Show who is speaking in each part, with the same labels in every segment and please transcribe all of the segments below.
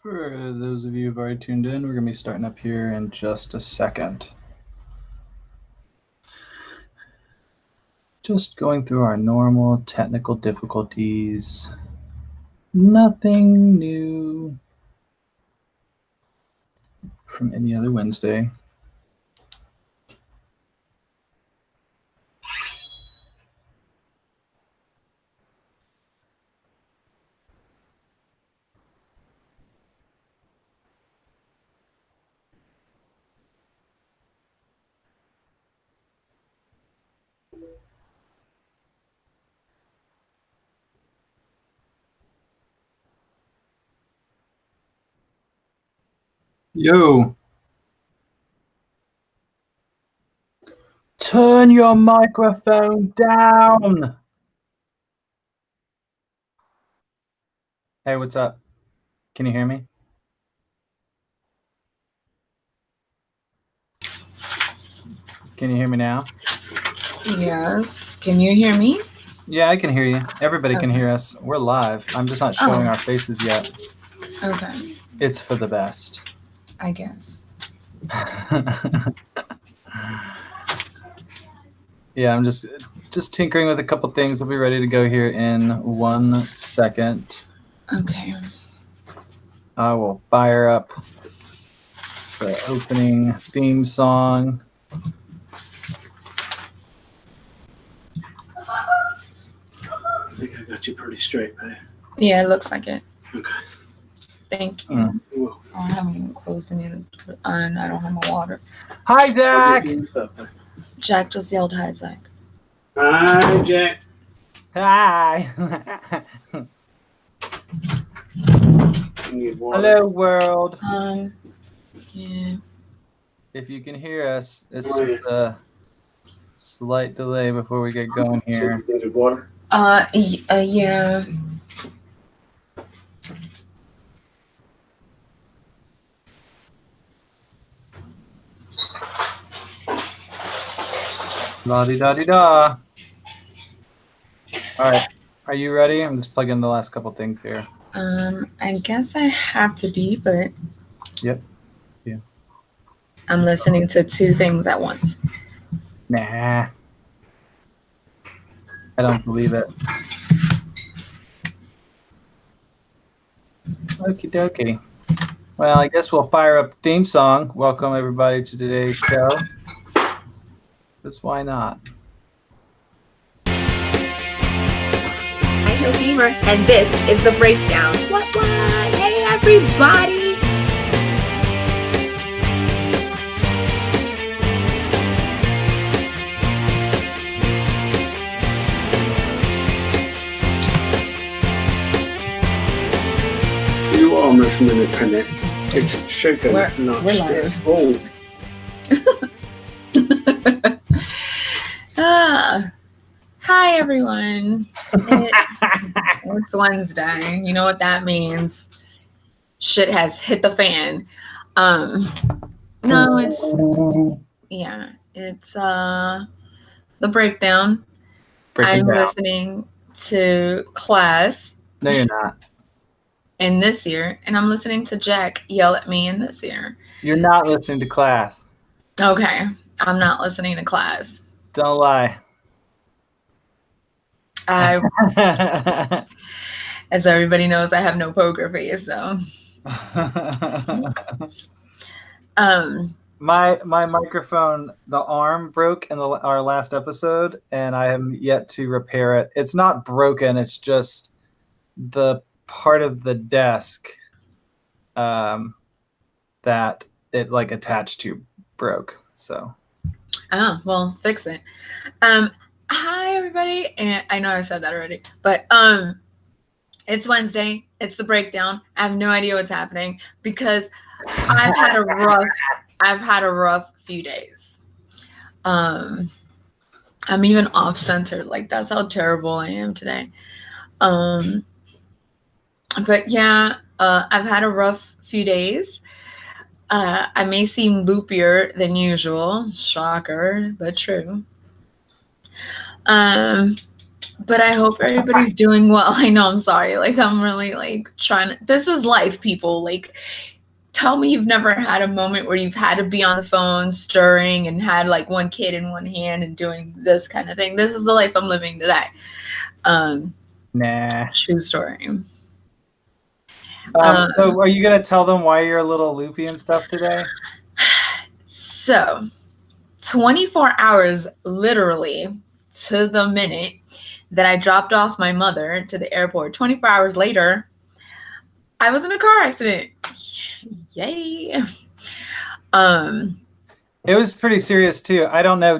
Speaker 1: For those of you who've already tuned in, we're going to be starting up here in just a second. Just going through our normal technical difficulties. Nothing new from any other Wednesday. Yo! Turn your microphone down! Hey, what's up? Can you hear me? Can you hear me now?
Speaker 2: Yes. Can you hear me?
Speaker 1: Yeah, I can hear you. Everybody can hear us. We're live. I'm just not showing our faces yet.
Speaker 2: Okay.
Speaker 1: It's for the best.
Speaker 2: I guess.
Speaker 1: Yeah, I'm just tinkering with a couple things. We'll be ready to go here in 1 second.
Speaker 2: Okay.
Speaker 1: I will fire up the opening theme song.
Speaker 3: I think I got you pretty straight, man.
Speaker 2: Yeah, it looks like it.
Speaker 3: Okay.
Speaker 2: Thank you. I haven't even closed any of the and I don't have my water.
Speaker 1: Hi, Zach!
Speaker 2: Jack just yelled hi, Zach.
Speaker 3: Hi, Jack.
Speaker 1: Hi! Hello, world.
Speaker 2: Yeah.
Speaker 1: If you can hear us, it's just a slight delay before we get going here.
Speaker 3: Water?
Speaker 2: Yeah.
Speaker 1: La-di-da-di-da. All right. Are you ready? I'm just plugging the last couple things here.
Speaker 2: I guess I have to be, but...
Speaker 1: Yep. Yeah.
Speaker 2: I'm listening to two things at once.
Speaker 1: Nah. I don't believe it. Okie dokie. Well, I guess we'll fire up the theme song. Welcome, everybody, to today's show. Because why not?
Speaker 4: I'm Hill Beamer, and this is The Breakdown. What? Hey, everybody!
Speaker 3: You are most independent. It's shaken, not
Speaker 2: we're
Speaker 3: stiff.
Speaker 2: live.
Speaker 3: Oh.
Speaker 2: Hi, everyone. It's Wednesday. You know what that means. Shit has hit the fan. No, it's The Breakdown. I'm listening to Class.
Speaker 1: No, you're not.
Speaker 2: In this year, and I'm listening to Jack yell at me in this year.
Speaker 1: You're not listening to Class.
Speaker 2: Okay, I'm not listening to Class.
Speaker 1: Don't lie.
Speaker 2: As everybody knows, I have no poker face, so.
Speaker 1: My microphone, the arm broke in our last episode, and I am yet to repair it. It's not broken. It's just the part of the desk that it like attached to broke. So.
Speaker 2: Oh, well, fix it. Hi, everybody. And I know I said that already, but it's Wednesday. It's The Breakdown. I have no idea what's happening because I've had a rough few days. I'm even off center. Like, that's how terrible I am today. But yeah, I've had a rough few days. I may seem loopier than usual. Shocker, but true. But I hope everybody's doing well. I know, I'm sorry. Like, I'm really like trying to, this is life, people. Like, tell me you've never had a moment where you've had to be on the phone stirring and had like one kid in one hand and doing this kind of thing. This is the life I'm living today.
Speaker 1: Nah.
Speaker 2: True story.
Speaker 1: So are you going to tell them why you're a little loopy and stuff today?
Speaker 2: So 24 hours literally to the minute that I dropped off my mother to the airport, 24 hours later, I was in a car accident. Yay.
Speaker 1: It was pretty serious too. I don't know.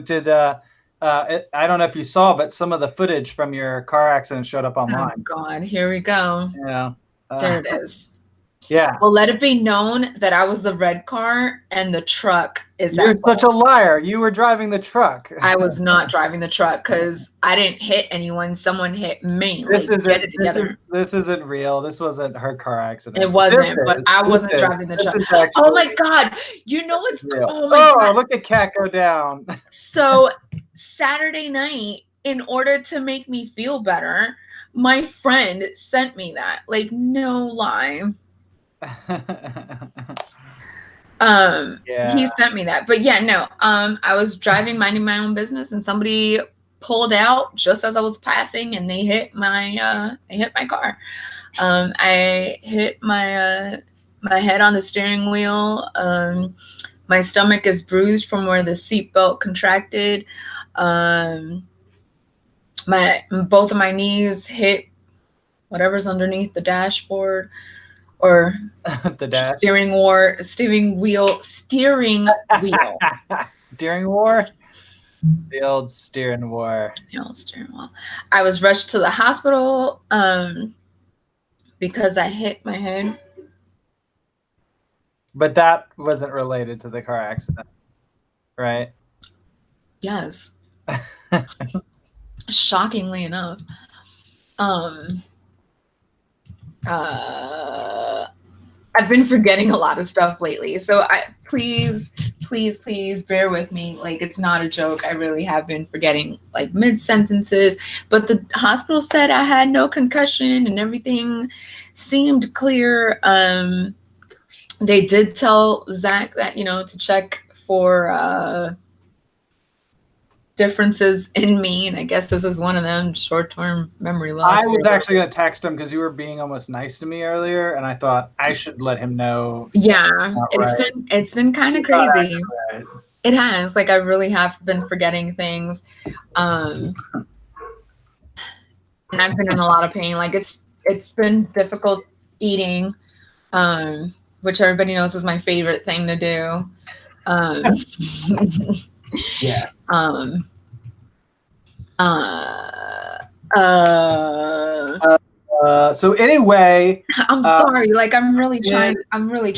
Speaker 1: I don't know if you saw, but some of the footage from your car accident showed up online.
Speaker 2: Oh God, here we go.
Speaker 1: Yeah.
Speaker 2: There it is.
Speaker 1: Yeah.
Speaker 2: Well, let it be known that I was the red car and the truck is that.
Speaker 1: You're such a liar. You were driving the truck.
Speaker 2: I was not driving the truck because I didn't hit anyone. Someone hit me.
Speaker 1: This
Speaker 2: like,
Speaker 1: isn't this isn't real. This wasn't her car accident.
Speaker 2: It wasn't, but I wasn't driving the truck. Oh my God. You know what's
Speaker 1: oh
Speaker 2: my God.
Speaker 1: Look at Cat go down.
Speaker 2: So Saturday night, in order to make me feel better, my friend sent me that. Like, no lie.
Speaker 1: Yeah.
Speaker 2: He sent me that. But yeah, no. I was driving, minding my own business, and somebody pulled out just as I was passing, and they hit my car. I hit my head on the steering wheel. My stomach is bruised from where the seatbelt contracted. Both of my knees hit whatever's underneath the dashboard. Or
Speaker 1: the dash.
Speaker 2: Steering wheel. Steering wheel.
Speaker 1: Steering war? The old steering war.
Speaker 2: The old steering wheel. I was rushed to the hospital because I hit my head.
Speaker 1: But that wasn't related to the car accident, right?
Speaker 2: Yes. Shockingly enough. I've been forgetting a lot of stuff lately, so please bear with me. Like, it's not a joke. I really have been forgetting like mid sentences, but the hospital said I had no concussion and everything seemed clear. They did tell Zach that, to check for differences in me, and I guess this is one of them, short-term memory loss.
Speaker 1: I was actually going to text him because you were being almost nice to me earlier, and I thought I should let him know.
Speaker 2: Yeah, it's been kind of crazy.
Speaker 1: Right.
Speaker 2: It has. Like, I really have been forgetting things, and I've been in a lot of pain. Like, it's been difficult eating, which everybody knows is my favorite thing to do.
Speaker 1: Yes. So anyway,
Speaker 2: I'm sorry. Like, I'm really trying. I really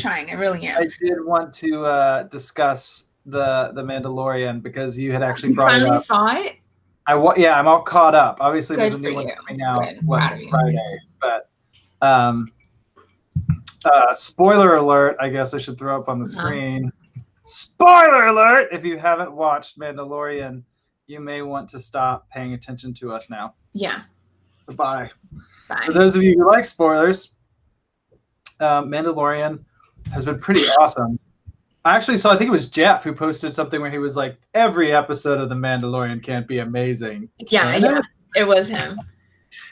Speaker 2: am.
Speaker 1: I did want to discuss the Mandalorian because you had actually brought it
Speaker 2: finally
Speaker 1: up.
Speaker 2: Saw it.
Speaker 1: I'm all caught up. Obviously,
Speaker 2: Good
Speaker 1: there's a new
Speaker 2: for
Speaker 1: one
Speaker 2: you.
Speaker 1: coming out
Speaker 2: Good.
Speaker 1: Friday, but spoiler alert. I guess I should throw up on the screen. Spoiler alert! If you haven't watched Mandalorian, you may want to stop paying attention to us now.
Speaker 2: Yeah.
Speaker 1: Bye.
Speaker 2: Bye.
Speaker 1: For those of you who like spoilers, Mandalorian has been pretty awesome. I actually saw, I think it was Jeff who posted something where he was like, every episode of The Mandalorian can't be amazing.
Speaker 2: Yeah, it was him.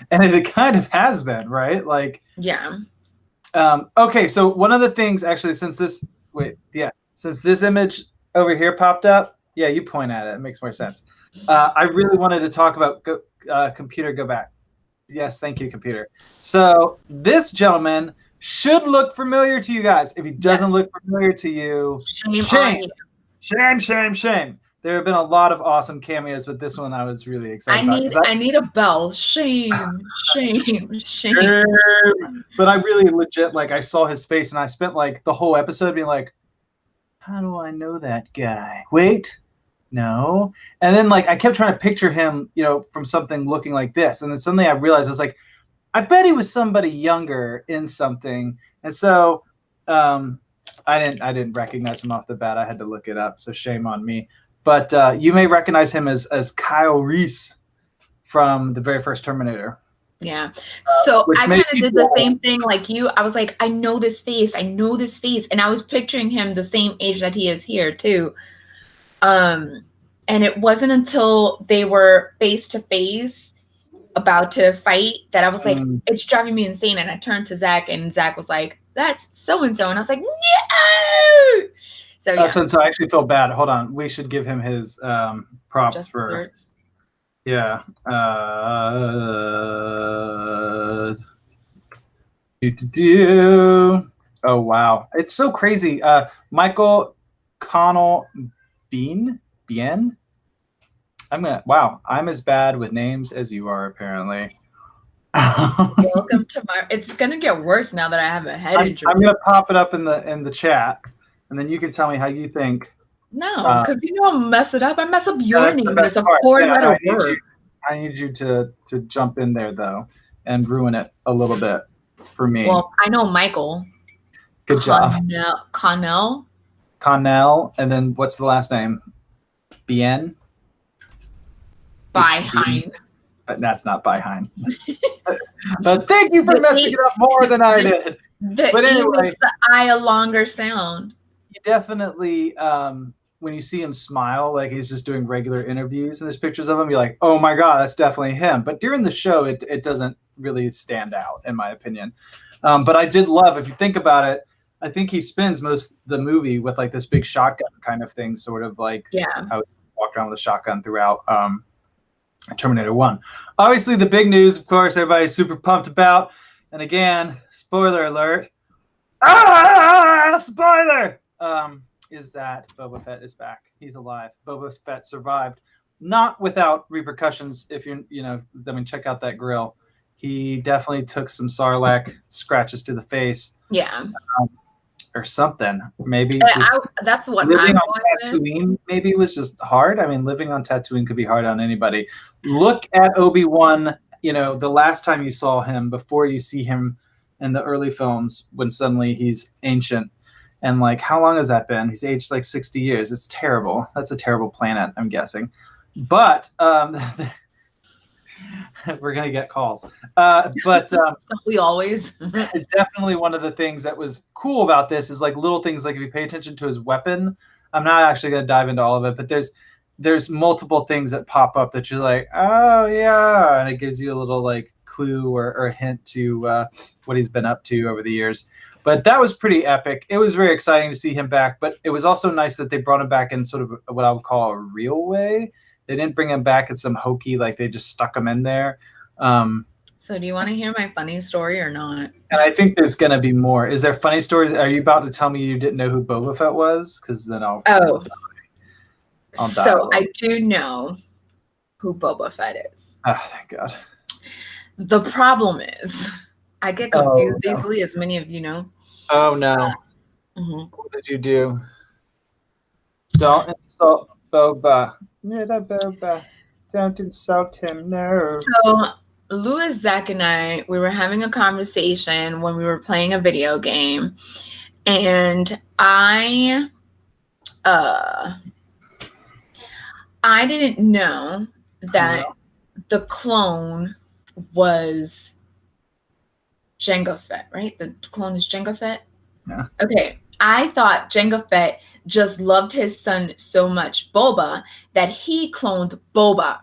Speaker 1: And it kind of has been, right? Like,
Speaker 2: yeah.
Speaker 1: Okay, so one of the things, actually, since this image over here popped up, yeah, you point at it. It makes more sense. I really wanted to talk about computer, go back. Yes, thank you, computer. So this gentleman should look familiar to you guys. If he doesn't look familiar to you, shame. There have been a lot of awesome cameos, but this one I was really excited about.
Speaker 2: I need a bell. Shame.
Speaker 1: But I really legit, like, I saw his face and I spent like the whole episode being like, how do I know that guy? Wait, no. And then like I kept trying to picture him, from something looking like this. And then suddenly I realized, I was like, I bet he was somebody younger in something. And so I didn't recognize him off the bat. I had to look it up. So shame on me. But you may recognize him as Kyle Reese from the very first Terminator.
Speaker 2: Yeah. So
Speaker 1: which
Speaker 2: I kind
Speaker 1: made
Speaker 2: of did
Speaker 1: people-
Speaker 2: the same thing like you. I was like, I know this face. And I was picturing him the same age that he is here too. And it wasn't until they were face to face about to fight that I was like, it's driving me insane. And I turned to Zach, and Zach was like, that's so-and-so. And I was like, no! So yeah.
Speaker 1: So I actually feel bad. Hold on. We should give him his props
Speaker 2: Just
Speaker 1: for...
Speaker 2: desserts.
Speaker 1: Yeah. Oh, wow. It's so crazy. Michael Connell Bien? Wow. I'm as bad with names as you are, apparently.
Speaker 2: Welcome to my... It's going to get worse now that I have a head injury.
Speaker 1: I'm going to pop it up in the chat, and then you can tell me how you think.
Speaker 2: No, because I'll mess it up. I mess up your name. It's a
Speaker 1: part.
Speaker 2: four-letter word.
Speaker 1: I need you to jump in there, though, and ruin it a little bit for me.
Speaker 2: Well, I know Michael.
Speaker 1: Good job.
Speaker 2: Connell,
Speaker 1: and then what's the last name? Bien?
Speaker 2: Behind.
Speaker 1: But that's not behind. But thank you for messing it up more than I did.
Speaker 2: But anyway, makes the I a longer sound.
Speaker 1: He definitely, when you see him smile, like he's just doing regular interviews and there's pictures of him, you're like, oh my God, that's definitely him. But during the show, it doesn't really stand out, in my opinion. But I did love, if you think about it, I think he spends most of the movie with like this big shotgun kind of thing, sort of like how he walked around with a shotgun throughout Terminator 1. Obviously, the big news, of course, everybody's super pumped about. And again, spoiler alert. Spoiler! Is that Boba Fett is back. He's alive. Boba Fett survived. Not without repercussions. If check out that grill. He definitely took some Sarlacc scratches to the face.
Speaker 2: Yeah.
Speaker 1: Or something. Maybe
Speaker 2: that's what
Speaker 1: living on Tatooine maybe was just hard. I mean, living on Tatooine could be hard on anybody. Look at Obi-Wan, the last time you saw him before you see him in the early films when suddenly he's ancient. And like, how long has that been? He's aged like 60 years. It's terrible. That's a terrible planet, I'm guessing. But we're going to get calls. But
Speaker 2: don't we always?
Speaker 1: Definitely one of the things that was cool about this is like little things like if you pay attention to his weapon, I'm not actually going to dive into all of it, but there's multiple things that pop up that you're like, oh yeah. And it gives you a little like clue or hint to what he's been up to over the years. But that was pretty epic. It was very exciting to see him back, but it was also nice that they brought him back in sort of what I would call a real way. They didn't bring him back in some hokey, like they just stuck him in there.
Speaker 2: So do you want to hear my funny story or not?
Speaker 1: And I think there's going to be more. Is there funny stories? Are you about to tell me you didn't know who Boba Fett was? Because then I'll die.
Speaker 2: So I do know who Boba Fett is.
Speaker 1: Oh, thank God.
Speaker 2: The problem is I get confused easily, as many of you know.
Speaker 1: Oh, no. What did you do? Don't insult Boba. Little Boba. Don't insult him, no.
Speaker 2: So Louis, Zach, and I, we were having a conversation when we were playing a video game. And I didn't know that the clone was Jango Fett, right? The clone is Jango Fett?
Speaker 1: Yeah.
Speaker 2: Okay. I thought Jango Fett just loved his son so much, Boba, that he cloned Boba.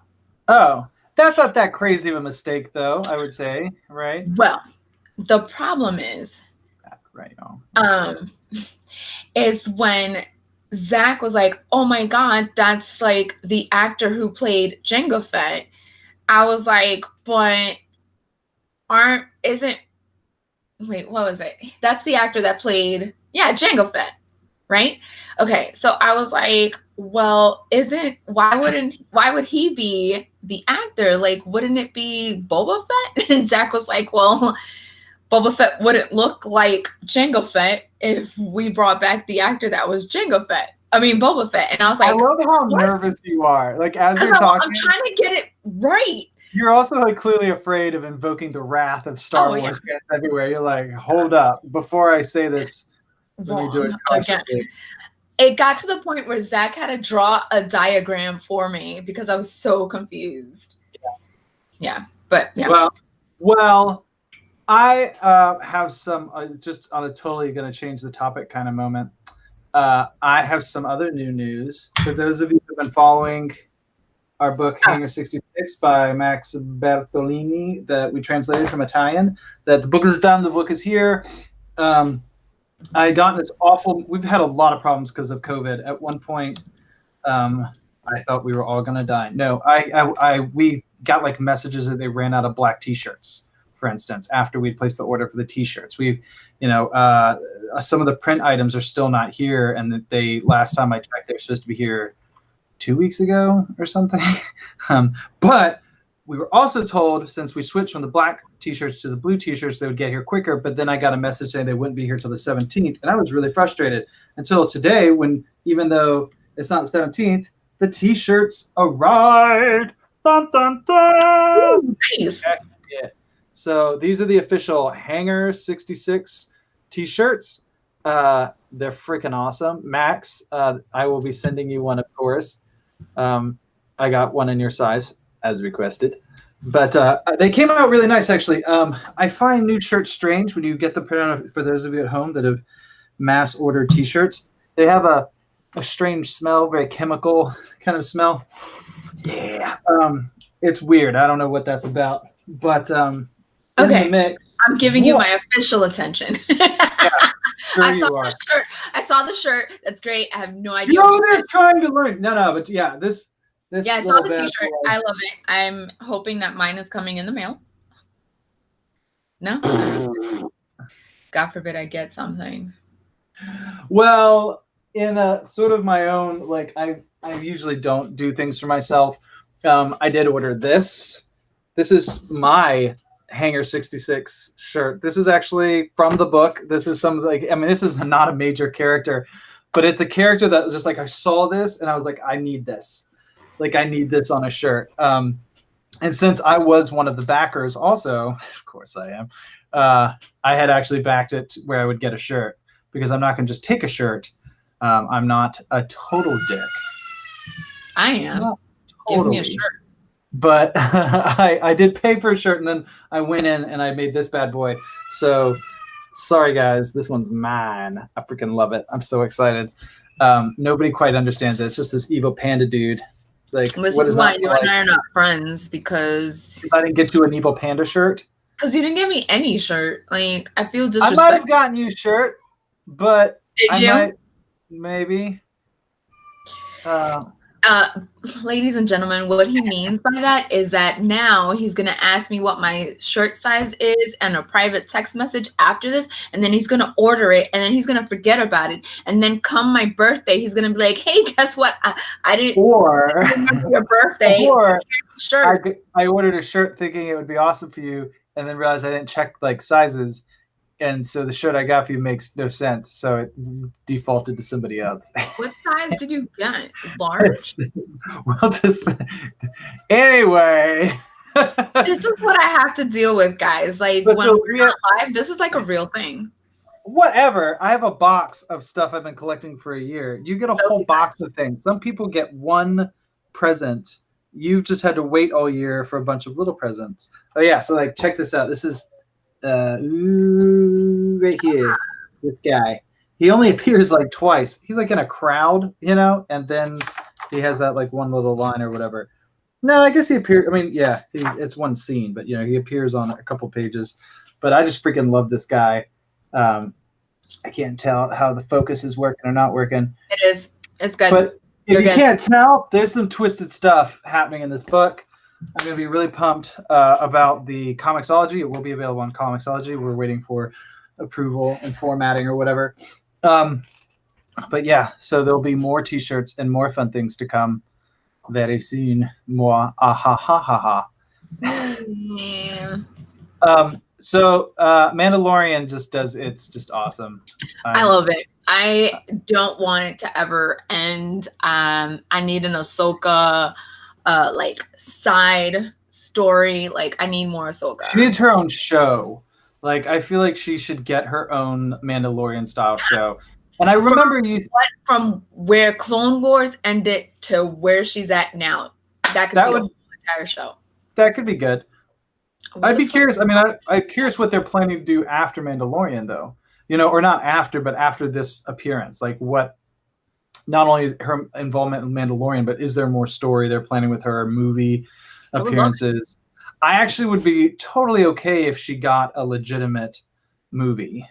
Speaker 1: Oh, that's not that crazy of a mistake, though, I would say, right?
Speaker 2: Well, the problem is, is when Zach was like, oh my God, that's like the actor who played Jango Fett. I was like, but wait, what was it? That's the actor that played, Jango Fett, right? Okay, so I was like, well, why would he be the actor? Like, wouldn't it be Boba Fett? And Zach was like, well, Boba Fett wouldn't look like Jango Fett if we brought back the actor that was Boba Fett. And I was like,
Speaker 1: I love how nervous you are. Like, as you're talking,
Speaker 2: I'm trying to get it right.
Speaker 1: You're also like clearly afraid of invoking the wrath of Star Wars fans everywhere. You're like, hold up, before I say this, let me do it consciously.
Speaker 2: Again. It got to the point where Zach had to draw a diagram for me because I was so confused. Yeah, but yeah.
Speaker 1: Well, I have some just on a totally going to change the topic kind of moment. I have some other new news for those of you who've been following our book Hangar 66 by Max Bertolini that we translated from Italian. That the book is done, the book is here. I got this awful. We've had a lot of problems because of COVID. At one point, I thought we were all gonna die. No, we got like messages that they ran out of black T-shirts, for instance, after we placed the order for the T-shirts. We've, some of the print items are still not here, and that last time I checked, they were supposed to be here 2 weeks ago or something. But we were also told, since we switched from the black T-shirts to the blue T-shirts, they would get here quicker. But then I got a message saying they wouldn't be here till the 17th, and I was really frustrated until today, when even though it's not the 17th, the T-shirts arrived. Dun, dun, dun.
Speaker 2: Ooh, nice.
Speaker 1: Yeah. So these are the official Hangar 66 T-shirts. They're freaking awesome. Max, I will be sending you one, of course. I got one in your size, as requested. But they came out really nice, actually. I find new shirts strange when you get them put on. For those of you at home that have mass ordered T-shirts, they have a strange smell, very chemical kind of smell. Yeah. It's weird. I don't know what that's about. But
Speaker 2: okay, I'm giving you my official attention.
Speaker 1: Yeah, sure
Speaker 2: I saw the shirt. That's great. I have no idea.
Speaker 1: They're trying to learn. No, but yeah, this.
Speaker 2: Yeah, I saw the T-shirt. I love it. I'm hoping that mine is coming in the mail. No? God forbid I get something.
Speaker 1: Well, in a sort of my own, like I usually don't do things for myself. I did order this. This is my Hangar 66 shirt. This is actually from the book. This is this is not a major character, but it's a character that was just like, I saw this and I was like, I need this. Like, I need this on a shirt. And since I was one of the backers also, of course I am, I had actually backed it to where I would get a shirt, because I'm not going to just take a shirt. I'm not a total dick.
Speaker 2: I am. Give me a shirt.
Speaker 1: But I did pay for a shirt, and then I went in and I made this bad boy. So sorry, guys. This one's mine. I freaking love it. I'm so excited. Nobody quite understands it. It's just this evil panda dude. Like,
Speaker 2: this is why you and I are not friends, because
Speaker 1: I didn't get you an evil panda shirt.
Speaker 2: Because you didn't give me any shirt. Like, I feel disrespected.
Speaker 1: I might have gotten you a shirt, but
Speaker 2: did you?
Speaker 1: Maybe.
Speaker 2: Ladies and gentlemen, what he means by that is that now he's going to ask me what my shirt size is and a private text message after this, and then he's going to order it, and then he's going to forget about it, and then come my birthday, he's going to be like, hey, guess what? I didn't remember your birthday.
Speaker 1: Or
Speaker 2: shirt.
Speaker 1: I ordered a shirt thinking it would be awesome for you, and then realized I didn't check like sizes. And so the shirt I got for you makes no sense. So it defaulted to somebody else.
Speaker 2: What size did you get? Large?
Speaker 1: Well, anyway.
Speaker 2: This is what I have to deal with, guys. Like, when we're not live, this is like a real thing.
Speaker 1: Whatever. I have a box of stuff I've been collecting for a year. You get a whole box of things. Some people get one present. You've just had to wait all year for a bunch of little presents. Oh, yeah. So, like, check this out. This is... right here, this guy. He only appears like twice. He's like in a crowd, and then he has that like one little line or whatever. No, I guess he appeared. I mean, yeah, it's one scene, but he appears on a couple pages. But I just freaking love this guy. I can't tell how the focus is working or not working.
Speaker 2: It is. It's good.
Speaker 1: But if you can't tell, there's some twisted stuff happening in this book. I'm going to be really pumped about the Comixology. It will be available on Comixology. We're waiting for approval and formatting or whatever. But yeah, so there'll be more T-shirts and more fun things to come very soon. More ha.
Speaker 2: Yeah.
Speaker 1: So Mandalorian it's just awesome.
Speaker 2: I love it. I don't want it to ever end. I need an Ahsoka like side story. Like, I need more Ahsoka.
Speaker 1: She needs her own show. Like, I feel like she should get her own Mandalorian style show. And I remember
Speaker 2: from where Clone Wars ended to where she's at now. That could be an entire show.
Speaker 1: that could be good.
Speaker 2: What
Speaker 1: I'd
Speaker 2: the
Speaker 1: be curious. I mean, I'm curious what they're planning to do after Mandalorian, though. Or not after, but after this appearance. Like, what? Not only is her involvement in Mandalorian, but is there more story they're planning with her, movie
Speaker 2: I would love
Speaker 1: appearances? I actually would be totally okay if she got a legitimate movie,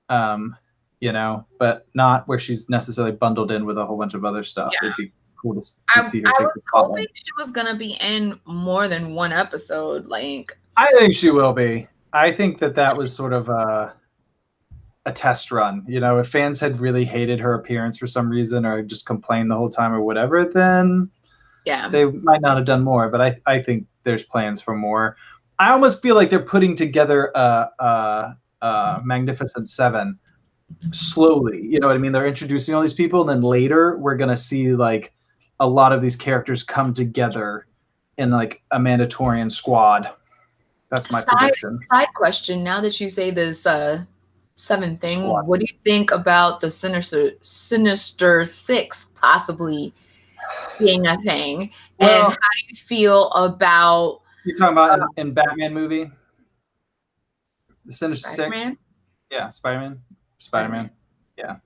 Speaker 1: but not where she's necessarily bundled in with a whole bunch of other stuff.
Speaker 2: Yeah.
Speaker 1: It'd be cool to see
Speaker 2: I
Speaker 1: her take
Speaker 2: was
Speaker 1: the
Speaker 2: hoping
Speaker 1: spotlight.
Speaker 2: she was gonna be in more than one episode. Like,
Speaker 1: I think she will be. I think that was sort of a test run. If fans had really hated her appearance for some reason or just complained the whole time or whatever, then
Speaker 2: yeah,
Speaker 1: they might not have done more. But I think there's plans for more. I almost feel like they're putting together a Magnificent Seven slowly. You know what I mean? They're introducing all these people, and then later we're gonna see like a lot of these characters come together in like a Mandatorian squad. That's my prediction.
Speaker 2: Side question. Now that you say this seven thing,
Speaker 1: Squad.
Speaker 2: what do you think about the Sinister Six possibly being a thing?
Speaker 1: Well,
Speaker 2: and how do you feel about
Speaker 1: you're talking about in Batman movie? The Sinister
Speaker 2: Spider-Man?
Speaker 1: Six? Yeah, Spider-Man. Yeah.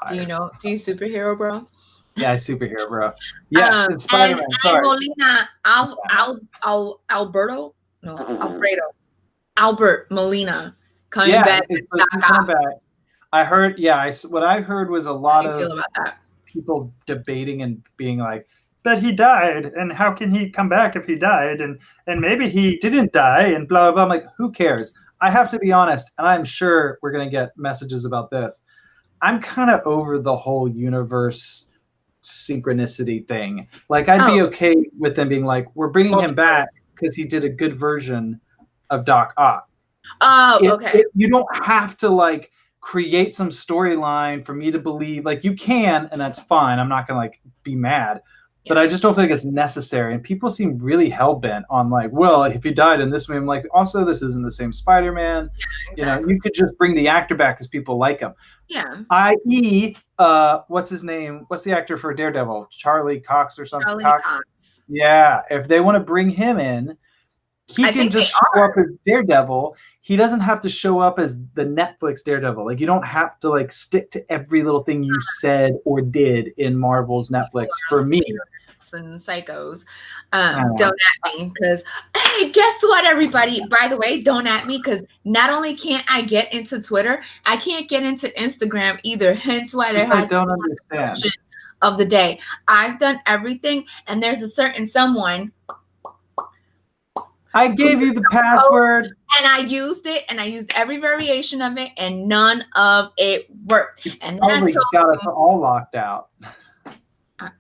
Speaker 2: Do you superhero, bro?
Speaker 1: Yeah, superhero, bro. Yes, it's Spider-Man.
Speaker 2: And
Speaker 1: Sorry.
Speaker 2: Molina, Albert Molina coming back.
Speaker 1: It's coming back. I heard. Yeah, what I heard was a lot
Speaker 2: How do you
Speaker 1: of
Speaker 2: feel about that?
Speaker 1: people debating and being like, "But he died, and how can he come back if he died? And maybe he didn't die, and blah blah blah." I'm like, who cares? I have to be honest, and I'm sure we're gonna get messages about this. I'm kind of over the whole universe synchronicity thing. Like, I'd be okay with them being like, we're bringing him back because he did a good version of Doc Ock.
Speaker 2: Okay.
Speaker 1: You don't have to like create some storyline for me to believe. Like, you can, and that's fine. I'm not gonna like be mad. But I just don't think it's necessary. And people seem really hell-bent on like, well, if he died in this movie, I'm like, also, this isn't the same Spider-Man.
Speaker 2: Yeah, exactly.
Speaker 1: You could just bring the actor back because people like him.
Speaker 2: Yeah.
Speaker 1: I.e., what's his name? What's the actor for Daredevil? Charlie Cox or something?
Speaker 2: Charlie Cox.
Speaker 1: Yeah. If they want to bring him in, he can just show up as Daredevil. He doesn't have to show up as the Netflix Daredevil. Like, you don't have to like stick to every little thing you said or did in Marvel's Netflix for me.
Speaker 2: And psychos. Don't at me because, hey, guess what, everybody? By the way, don't at me because not only can't I get into Twitter, I can't get into Instagram either. Hence why there has
Speaker 1: don't understand
Speaker 2: of the day. I've done everything, and there's a certain someone.
Speaker 1: I gave you the password.
Speaker 2: And I used it, and I used every variation of it, and none of it worked. And then I
Speaker 1: got us all locked out.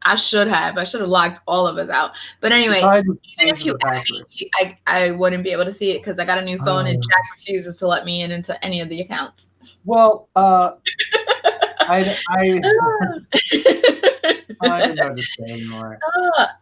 Speaker 2: I should have locked all of us out. But anyway, even if you add me, I wouldn't be able to see it because I got a new phone and Jack refuses to let me into any of the accounts.
Speaker 1: Well, I don't know what to say anymore.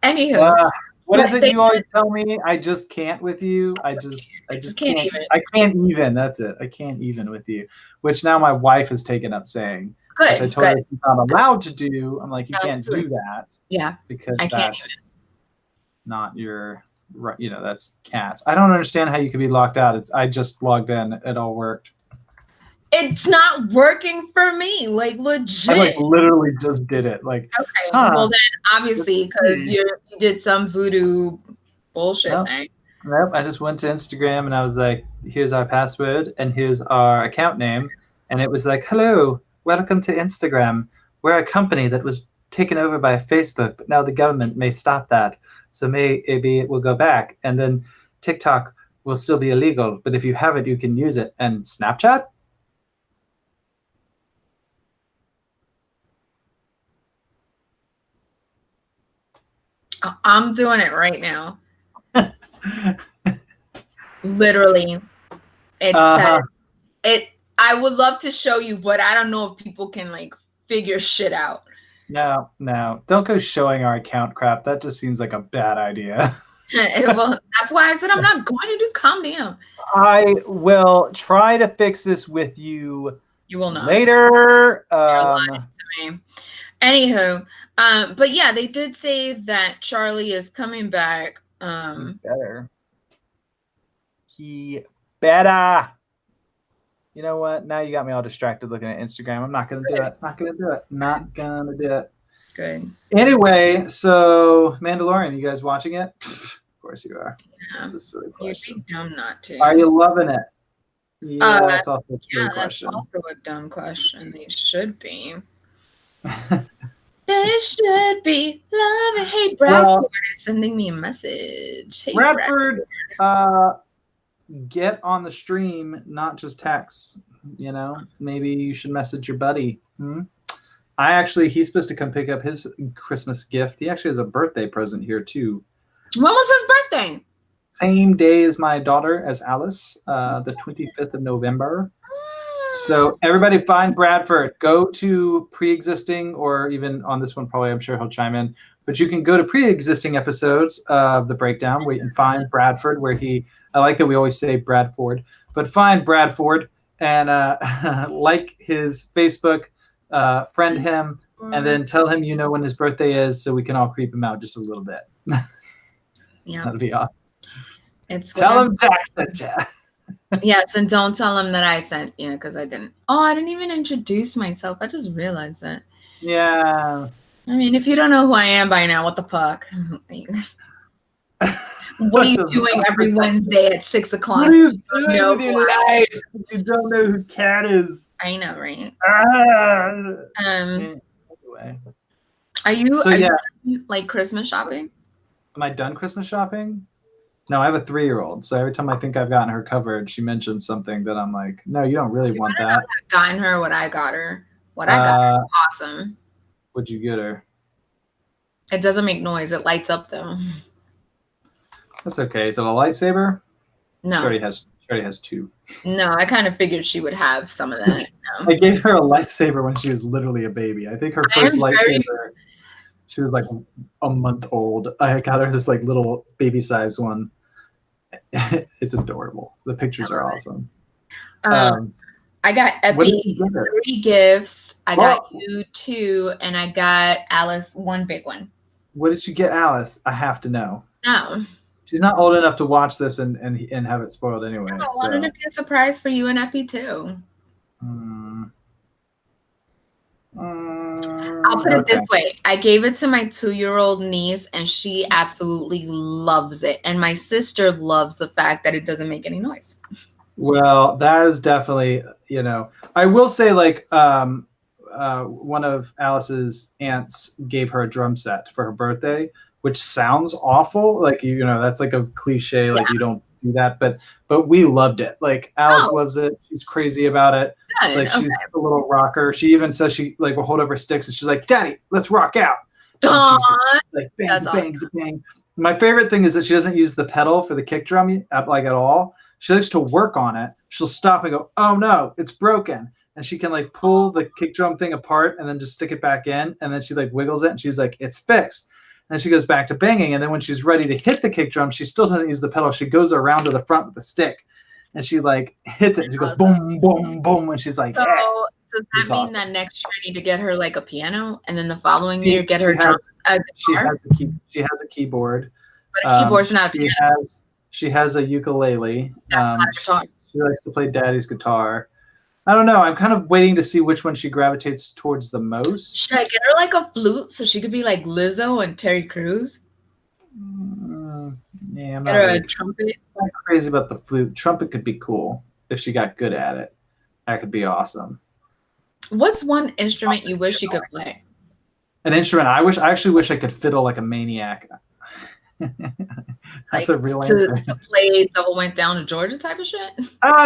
Speaker 2: Anywho.
Speaker 1: What is it you always tell me? I just can't with you. I just can't even. I can't even. That's it. I can't even with you. Which now my wife has taken up saying.
Speaker 2: Good.
Speaker 1: Which I told her she's not allowed to do. I'm like, you can't do that.
Speaker 2: Yeah.
Speaker 1: Because that's not your right. That's cats. I don't understand how you could be locked out. I just logged in. It all worked.
Speaker 2: It's not working for me. Like, legit.
Speaker 1: I like literally just did it. Like,
Speaker 2: okay. Well, then obviously because you did some voodoo bullshit thing.
Speaker 1: Nope. I just went to Instagram and I was like, here's our password and here's our account name. And it was like, hello, welcome to Instagram. We're a company that was taken over by Facebook, but now the government may stop that. So maybe it will go back. And then TikTok will still be illegal. But if you have it, you can use it. And Snapchat?
Speaker 2: I'm doing it right now. Literally. It says it. I would love to show you, but I don't know if people can like figure shit out.
Speaker 1: No. Don't go showing our account crap. That just seems like a bad idea.
Speaker 2: Well, that's why I said I'm not going to do. Calm down.
Speaker 1: I will try to fix this with you.
Speaker 2: You will not.
Speaker 1: Later.
Speaker 2: You're lying to me. Anywho, but yeah, they did say that Charlie is coming back
Speaker 1: Better. He better. You know what? Now you got me all distracted looking at Instagram. I'm not gonna do it. Not gonna do it. Not gonna do it.
Speaker 2: Good.
Speaker 1: Anyway, so Mandalorian, you guys watching it? Of course you are.
Speaker 2: Yeah.
Speaker 1: That's a silly
Speaker 2: You'd
Speaker 1: question.
Speaker 2: be dumb not to.
Speaker 1: Are you loving it? Yeah, that's also a silly
Speaker 2: Yeah,
Speaker 1: question.
Speaker 2: that's also a dumb question. They should be. They should be loving. Hey, Bradford is sending me a message. Hey,
Speaker 1: Bradford, get on the stream, not just texts. You know, maybe you should message your buddy. He's supposed to come pick up his Christmas gift. He actually has a birthday present here too.
Speaker 2: When was his birthday?
Speaker 1: Same day as my daughter, as Alice, the 25th of November. So everybody find Bradford. Go to pre-existing, or even on this one, probably I'm sure he'll chime in. But you can go to pre-existing episodes of the breakdown where you can find Bradford, I like that we always say Bradford, but find Bradford and like his Facebook, friend him, and then tell him you know when his birthday is so we can all creep him out just a little bit.
Speaker 2: Yeah.
Speaker 1: That'd be awesome.
Speaker 2: Tell
Speaker 1: him Jack sent you.
Speaker 2: Yes, and don't tell him that I sent you because I didn't. Oh, I didn't even introduce myself. I just realized that.
Speaker 1: Yeah.
Speaker 2: I mean, if you don't know who I am by now, what the fuck? What are you doing every Wednesday at 6 o'clock?
Speaker 1: What are you doing with your life if you don't know who Cat is?
Speaker 2: I know, right?
Speaker 1: Anyway.
Speaker 2: Are you
Speaker 1: done,
Speaker 2: like Christmas shopping?
Speaker 1: Am I done Christmas shopping? No, I have a 3-year-old. So every time I think I've gotten her covered, she mentions something that I'm like, no, you don't really want that.
Speaker 2: I've gotten her what I got her. What I got her is awesome.
Speaker 1: What'd you get her?
Speaker 2: It doesn't make noise. It lights up though.
Speaker 1: That's okay. Is it a lightsaber?
Speaker 2: No.
Speaker 1: She already has 2.
Speaker 2: No, I kind of figured she would have some of that. No.
Speaker 1: I gave her a lightsaber when she was literally a baby. I think her first lightsaber, she was like a month old. I got her this like little baby size one. It's adorable. The pictures are awesome.
Speaker 2: I got Epi 3 gifts. I got you 2, and I got Alice 1 big one.
Speaker 1: What did you get Alice? I have to know.
Speaker 2: No.
Speaker 1: She's not old enough to watch this and have it spoiled anyway.
Speaker 2: I wanted to be a surprise for you and Epi too. I'll put it this way. I gave it to my 2-year-old niece and she absolutely loves it. And my sister loves the fact that it doesn't make any noise.
Speaker 1: Well, that is definitely, I will say like one of Alice's aunts gave her a drum set for her birthday, which sounds awful. Like, that's like a cliche, like you don't do that, but we loved it. Like Alice loves it. She's crazy about it.
Speaker 2: Good.
Speaker 1: Like she's a little rocker. She even says she like will hold up her sticks and she's like, "Daddy, let's rock out." Like bang,
Speaker 2: That's
Speaker 1: bang, awesome. Bang. My favorite thing is that she doesn't use the pedal for the kick drum like at all. She likes to work on it. She'll stop and go, "Oh no, it's broken." And she can like pull the kick drum thing apart and then just stick it back in. And then she like wiggles it and she's like, "It's fixed." And she goes back to banging. And then when she's ready to hit the kick drum, she still doesn't use the pedal. She goes around to the front with the stick and she like hits it. And she goes boom, boom, boom. And she's like,
Speaker 2: so does that mean that next year I need to get her like a piano and then the following year get her a guitar?
Speaker 1: She has a keyboard.
Speaker 2: But a keyboard's not a piano.
Speaker 1: She has a ukulele.
Speaker 2: That's not a guitar.
Speaker 1: She likes to play daddy's guitar. I don't know. I'm kind of waiting to see which one she gravitates towards the most.
Speaker 2: Should I get her like a flute so she could be like Lizzo and Terry Crews?
Speaker 1: Yeah, I'm
Speaker 2: get her a trumpet.
Speaker 1: I'm not crazy about the flute. Trumpet could be cool if she got good at it. That could be awesome.
Speaker 2: What's one instrument you wish you could play?
Speaker 1: An instrument. I actually wish I could fiddle like a maniac. That's a real answer.
Speaker 2: To play Double Went Down to Georgia type of shit?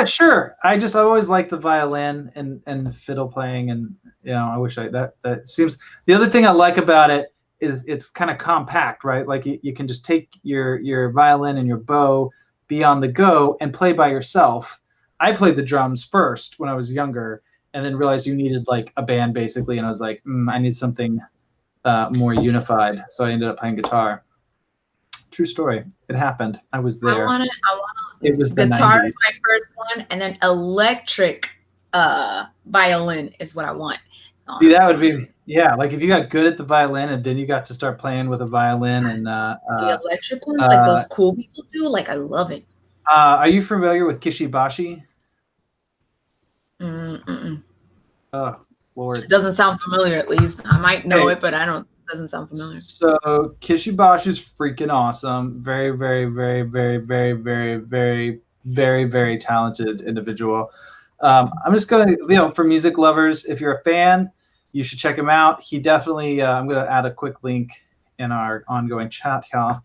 Speaker 1: Sure. I always liked the violin and fiddle playing, and I wish that seems. The other thing I like about it is it's kind of compact, right? Like you can just take your violin and your bow, be on the go, and play by yourself. I played the drums first when I was younger, and then realized you needed like a band basically, and I was like, I need something more unified, so I ended up playing guitar. True story. It happened. I was there. It was the
Speaker 2: guitar
Speaker 1: 90s.
Speaker 2: is my first one, and then electric violin is what I want.
Speaker 1: See, that would be like if you got good at the violin and then you got to start playing with a violin and
Speaker 2: the electric ones, like those cool people do. Like I love it.
Speaker 1: Are you familiar with Kishibashi? Oh Lord,
Speaker 2: it doesn't sound familiar. At least I might know it, but I don't. It doesn't sound familiar.
Speaker 1: So Kishibashi is freaking awesome. Very, very, very, very, very, very, very, very, very talented individual. I'm just going to, for music lovers, if you're a fan, you should check him out. He definitely, I'm going to add a quick link in our ongoing chat here.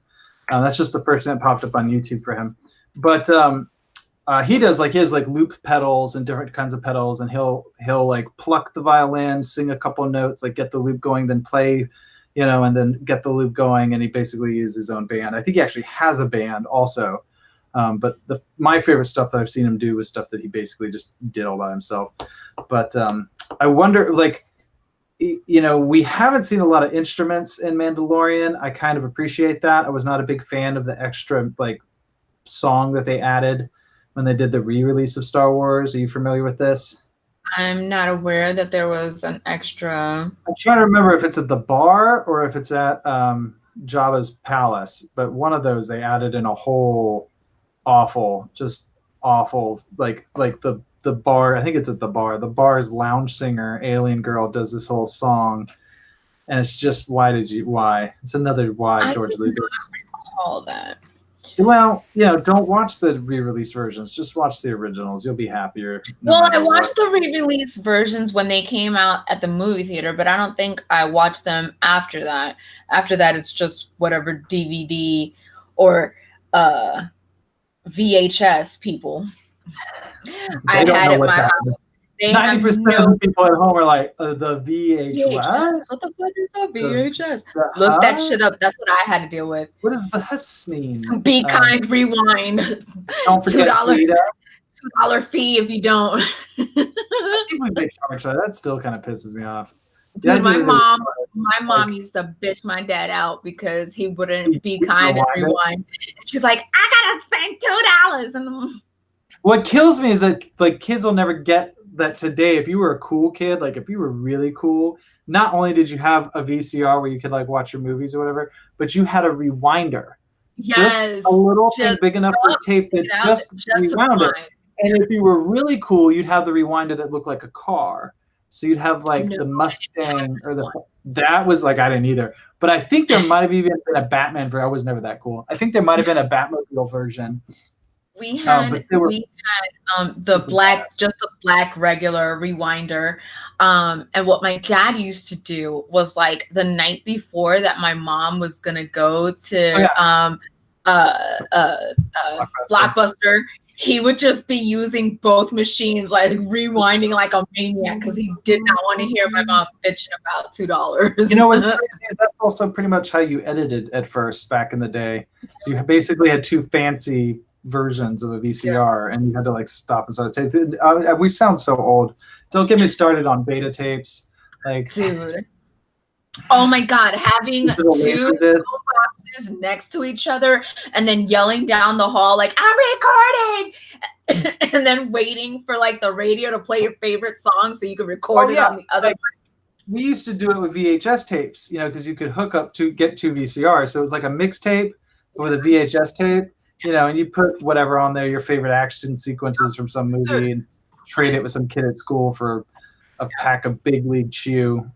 Speaker 1: That's just the first thing that popped up on YouTube for him. But he does his loop pedals and different kinds of pedals, and he'll like pluck the violin, sing a couple notes, like get the loop going, then play, and then get the loop going. And he basically is his own band. I think he actually has a band also. But my favorite stuff that I've seen him do was stuff that he basically just did all by himself. But I wonder, we haven't seen a lot of instruments in Mandalorian. I kind of appreciate that. I was not a big fan of the extra song that they added when they did the re-release of Star Wars. Are you familiar with this?
Speaker 2: I'm not aware that there was an extra.
Speaker 1: I'm trying to remember if it's at the bar or if it's at Jabba's palace. But one of those they added in a whole awful, like the bar. I think it's at the bar. The bar's lounge singer, Alien Girl, does this whole song, and it's just why? It's another why, George Lucas.
Speaker 2: I don't recall that.
Speaker 1: Well, don't watch the re-release versions. Just watch the originals. You'll be happier.
Speaker 2: I watched the re-release versions when they came out at the movie theater, but I don't think I watched them after that. After that, it's just whatever DVD or VHS people. I had at my house.
Speaker 1: 90% of people at home are like, the VHS?
Speaker 2: What the fuck is that VHS? Look that shit up. That's what I had to deal with.
Speaker 1: What does the HUS mean?
Speaker 2: Be kind, rewind.
Speaker 1: Don't forget
Speaker 2: $2 fee if you don't.
Speaker 1: I think we may charge for that. That still kind of pisses me off.
Speaker 2: Dude, my mom used to bitch my dad out because he wouldn't be kind and rewind. She's like, I gotta spend $2. And
Speaker 1: what kills me is that kids will never get that today. If you were a cool kid, if you were really cool, not only did you have a VCR where you could watch your movies or whatever, but you had a rewinder.
Speaker 2: Yes,
Speaker 1: just a little thing big enough for tape that just rewound it. And if you were really cool, you'd have the rewinder that looked like a car. So you'd have the Mustang or that was I didn't either. But I think there might have even been a Batman version. I was never that cool. I think there might have been a Batmobile version.
Speaker 2: We had the black regular rewinder. And what my dad used to do was the night before that my mom was gonna go to Blockbuster, he would just be using both machines, rewinding like a maniac because he did not want to hear my mom bitching about $2.
Speaker 1: You know what? That's also pretty much how you edited at first back in the day. So you basically had two fancy versions of a VCR, and you had to stop and start tapes. We sound so old. Don't get me started on beta tapes.
Speaker 2: Dude. Oh my God, having two boxes next to each other and then yelling down the hall I'm recording, and then waiting for the radio to play your favorite song so you could record it on the other.
Speaker 1: We used to do it with VHS tapes, because you could hook up to get two VCRs. So it was like a mixtape with a VHS tape, and you put whatever on there, your favorite action sequences from some movie, and trade it with some kid at school for a pack of Big League Chew.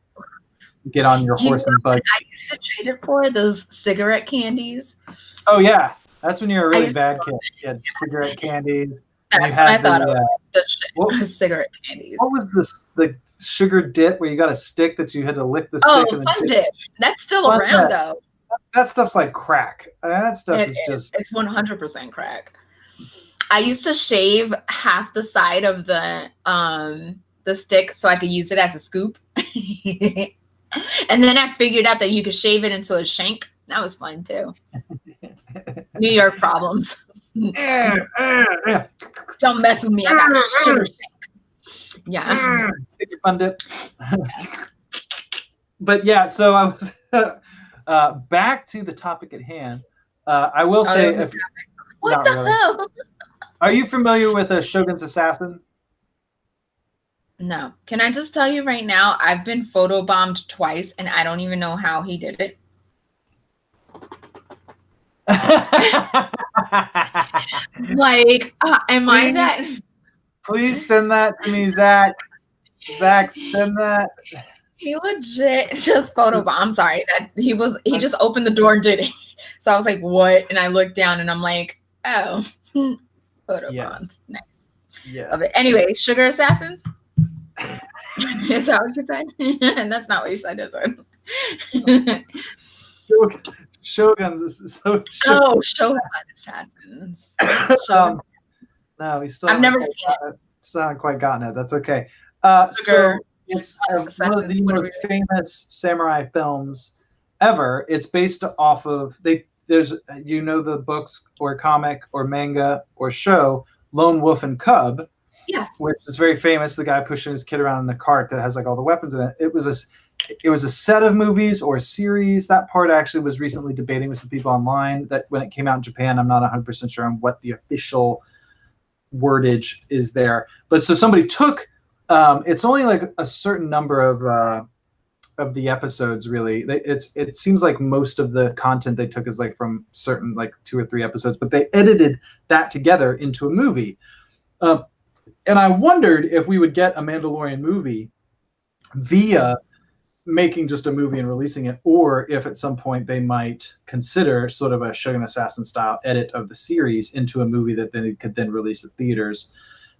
Speaker 1: Get on your horse and buggy.
Speaker 2: I used to trade it for those cigarette candies.
Speaker 1: Oh yeah, that's when you're a really bad kid. You had cigarette candies.
Speaker 2: That's what I thought of the cigarette candies.
Speaker 1: What was the sugar dip where you got a stick that you had to lick the stick?
Speaker 2: Oh, Fun Dip. That's still around though.
Speaker 1: That stuff's like crack. That stuff
Speaker 2: it's 100% crack. I used to shave half the side of the stick so I could use it as a scoop. And then I figured out that you could shave it into a shank. That was fun too. New York problems. Don't mess with me. I got a sugar shank. Yeah.
Speaker 1: Fun Dip. But yeah, so I was back to the topic at hand. I will say,
Speaker 2: what the hell?
Speaker 1: Are you familiar with Shogun's Assassin?
Speaker 2: No. Can I just tell you right now, I've been photobombed twice, and I don't even know how he did it. Like, am I that?
Speaker 1: Please send that to me, Zach. Zach, send that.
Speaker 2: He legit just photobombed. I'm sorry that he just opened the door and did it. So I was like, what? And I looked down and I'm like, oh, photobombed.
Speaker 1: Yes.
Speaker 2: Nice.
Speaker 1: Yeah.
Speaker 2: Love it. Anyway, sugar assassins. Is that what you said? And that's not what you said, is it?
Speaker 1: Shoguns. This is so.
Speaker 2: Oh, Shogun assassins. Shogun.
Speaker 1: No, we still.
Speaker 2: I've never seen
Speaker 1: it. Still haven't quite gotten it. That's okay.
Speaker 2: Sugar,
Speaker 1: So it's one of the most famous samurai films ever. It's based off of there's the books or comic or manga or show Lone Wolf and Cub.
Speaker 2: Yeah.
Speaker 1: Which is very famous. The guy pushing his kid around in a cart that has like all the weapons in it. It was a set of movies or a series. That part actually was recently debating with some people online that when it came out in Japan, I'm not 100% sure on what the official wordage is there. But so somebody took, it's only like a certain number of the episodes really. It seems like most of the content they took is like from certain like 2 or 3 episodes, but they edited that together into a movie. And I wondered if we would get a Mandalorian movie via making just a movie and releasing it, or if at some point they might consider sort of a Shogun Assassin style edit of the series into a movie that they could then release at theaters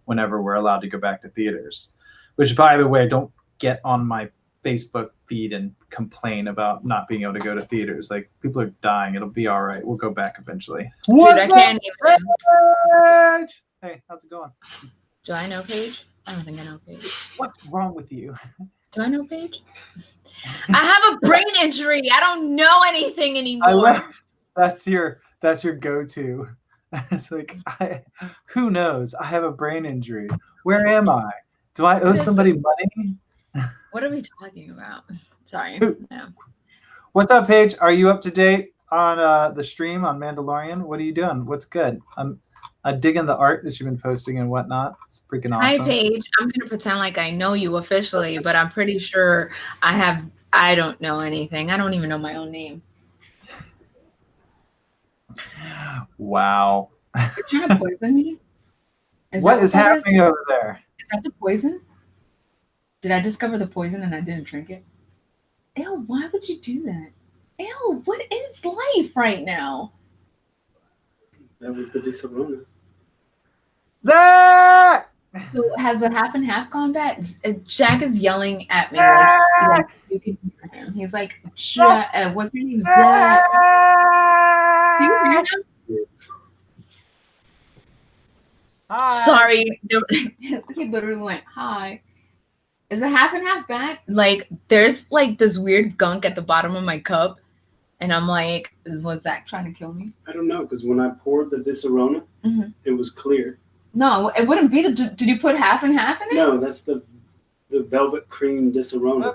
Speaker 1: whenever we're allowed to go back to theaters. Which, by the way, don't get on my Facebook feed and complain about not being able to go to theaters. Like, people are dying. It'll be all right. We'll go back eventually.
Speaker 2: Dude, I can't even.
Speaker 1: Hey, how's it going?
Speaker 2: Do I know Paige? I don't think I know Paige.
Speaker 1: What's wrong with you?
Speaker 2: Do I know Paige? I have a brain injury. I don't know anything anymore.
Speaker 1: I love that's your go-to. It's like who knows? I have a brain injury. Where am I? Do I owe somebody money?
Speaker 2: What are we talking about? Sorry. No.
Speaker 1: What's up, Paige? Are you up to date on the stream on Mandalorian? What are you doing? What's good? I'm digging the art that you've been posting and whatnot. It's freaking awesome.
Speaker 2: Hi, Paige. I'm going to pretend like I know you officially, but I'm pretty sure I don't know anything. I don't even know my own name.
Speaker 1: Wow.
Speaker 2: You're trying to poison me?
Speaker 1: What is happening over there?
Speaker 2: Is that the poison? Did I discover the poison and I didn't drink it? Ew, why would you do that? Ew, what is life right now?
Speaker 3: That was the Disarona.
Speaker 1: Zach!
Speaker 2: So has the half and half gone back? Jack is yelling at me. Like you can hear him. He's like, what's your name? Zach. Do you hear him?
Speaker 1: Hi.
Speaker 2: Sorry. He literally went, hi. Is the half and half back? Like, there's like this weird gunk at the bottom of my cup. And I'm like, was Zach trying to kill me?
Speaker 3: I don't know, because when I poured the Disarona, it was clear.
Speaker 2: No, it wouldn't be did you put half and half in it?
Speaker 3: No, that's the velvet cream Disarona.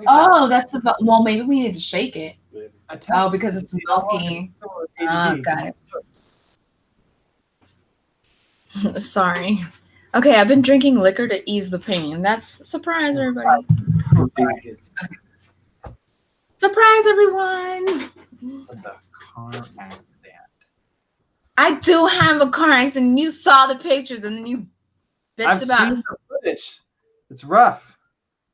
Speaker 2: Oh, that's well, maybe we need to shake it.
Speaker 3: Maybe.
Speaker 2: Oh, because it's milky. Oh, got it. Sorry. Okay, I've been drinking liquor to ease the pain. That's surprise, everybody.
Speaker 3: Kids.
Speaker 2: Okay. Surprise, everyone. I do have a car accident. You saw the pictures and then you bitched
Speaker 1: I've
Speaker 2: about
Speaker 1: seen the footage. It's rough.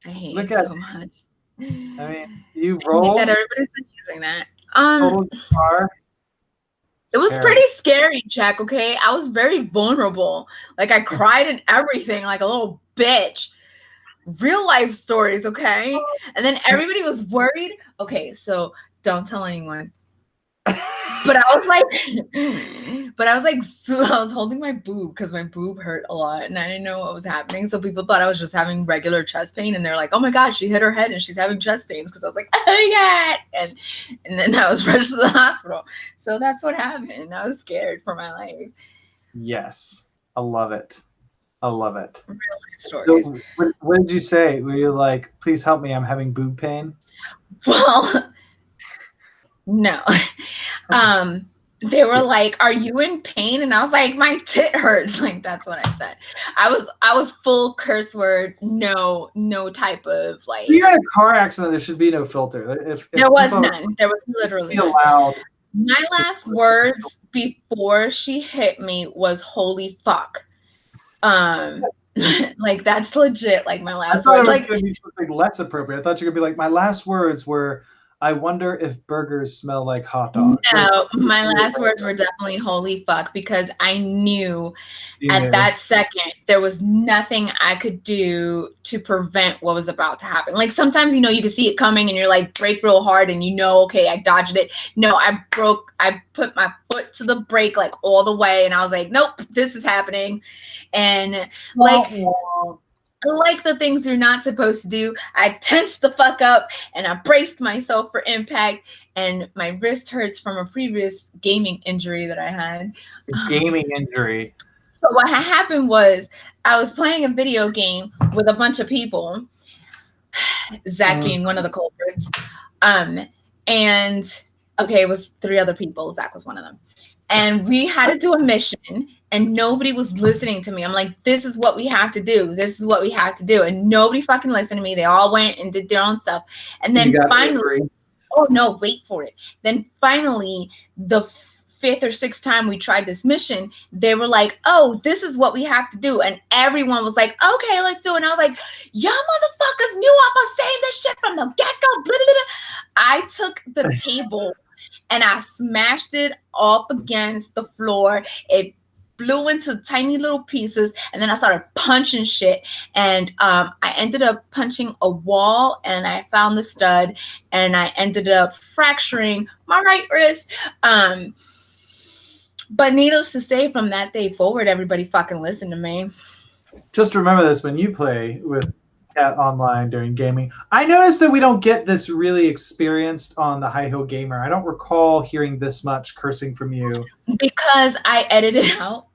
Speaker 2: I hate
Speaker 1: Look
Speaker 2: it
Speaker 1: at
Speaker 2: so much.
Speaker 1: I mean, you
Speaker 2: I
Speaker 1: rolled.
Speaker 2: hate that everybody's been using that.
Speaker 1: Rolled the car.
Speaker 2: It was
Speaker 1: Scary.
Speaker 2: pretty scary, Jack, okay? I was very vulnerable. Like, I cried and everything like a little bitch. Real life stories, okay? And then everybody was worried. Okay, so don't tell anyone. But I was holding my boob because my boob hurt a lot and I didn't know what was happening. So people thought I was just having regular chest pain and they're like, oh my gosh, she hit her head and she's having chest pains. Because I was like, oh my God. And then I was rushed to the hospital. So that's what happened. I was scared for my life.
Speaker 1: Yes. I love it. I love it.
Speaker 2: Real life stories.
Speaker 1: So, what did you say? Were you like, please help me, I'm having boob pain?
Speaker 2: Well, no. They were like, "Are you in pain?" And I was like, "My tit hurts." Like that's what I said. I was full curse word. No type of like.
Speaker 1: You're in a car accident. There should be no filter. If
Speaker 2: There was
Speaker 1: people
Speaker 2: none. There was literally
Speaker 1: be
Speaker 2: none.
Speaker 1: allowed.
Speaker 2: My last words before she hit me was "holy fuck." Like that's legit. Like my
Speaker 1: I
Speaker 2: last
Speaker 1: thought
Speaker 2: words.
Speaker 1: it was
Speaker 2: Like
Speaker 1: going to be something less appropriate. I thought you were going to be like, my last words were, I wonder if burgers smell like hot dogs.
Speaker 2: no, my last words were definitely "holy fuck" because I knew at that second there was nothing I could do to prevent what was about to happen. Like sometimes you can see it coming and you're like brake real hard and okay, I dodged it. No, I put my foot to the brake like all the way and I was like, nope, this is happening. And like the things you're not supposed to do, I tensed the fuck up and I braced myself for impact. And my wrist hurts from a previous gaming injury that I had.
Speaker 1: Gaming injury.
Speaker 2: So what had happened was I was playing a video game with a bunch of people, Zach being one of the culprits. And okay, it was 3 other people. Zach was one of them. And we had to do a mission and nobody was listening to me. I'm like, this is what we have to do. This is what we have to do. And nobody fucking listened to me. They all went and did their own stuff. And then finally, oh no, wait for it. Then finally, the 5th or 6th time we tried this mission, they were like, oh, this is what we have to do. And everyone was like, okay, let's do it. And I was like, y'all motherfuckers knew I was saying this shit from the get-go. Blah, blah, blah. I took the table and I smashed it up against the floor. It blew into tiny little pieces, and then I started punching shit. And I ended up punching a wall, and I found the stud, and I ended up fracturing my right wrist. But needless to say, from that day forward, everybody fucking listened to me.
Speaker 1: Just remember this when you play with Cat online during gaming. I noticed that we don't get this really experienced on the High Heel Gamer. I don't recall hearing this much cursing from you.
Speaker 2: Because I edited it out.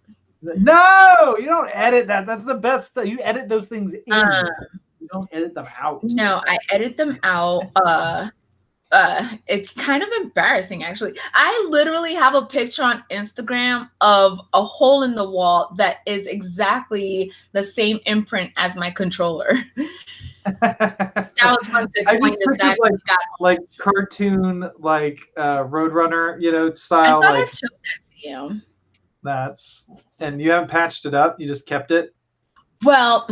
Speaker 1: No, you don't edit that. That's the best stuff. You edit those things in. You don't edit them out.
Speaker 2: No, I edit them out. It's kind of embarrassing, actually. I literally have a picture on Instagram of a hole in the wall that is exactly the same imprint as my controller. That was fun to explain exactly.
Speaker 1: Like cartoon, like Roadrunner, style.
Speaker 2: I thought I showed that to you.
Speaker 1: And you haven't patched it up. You just kept it.
Speaker 2: Well,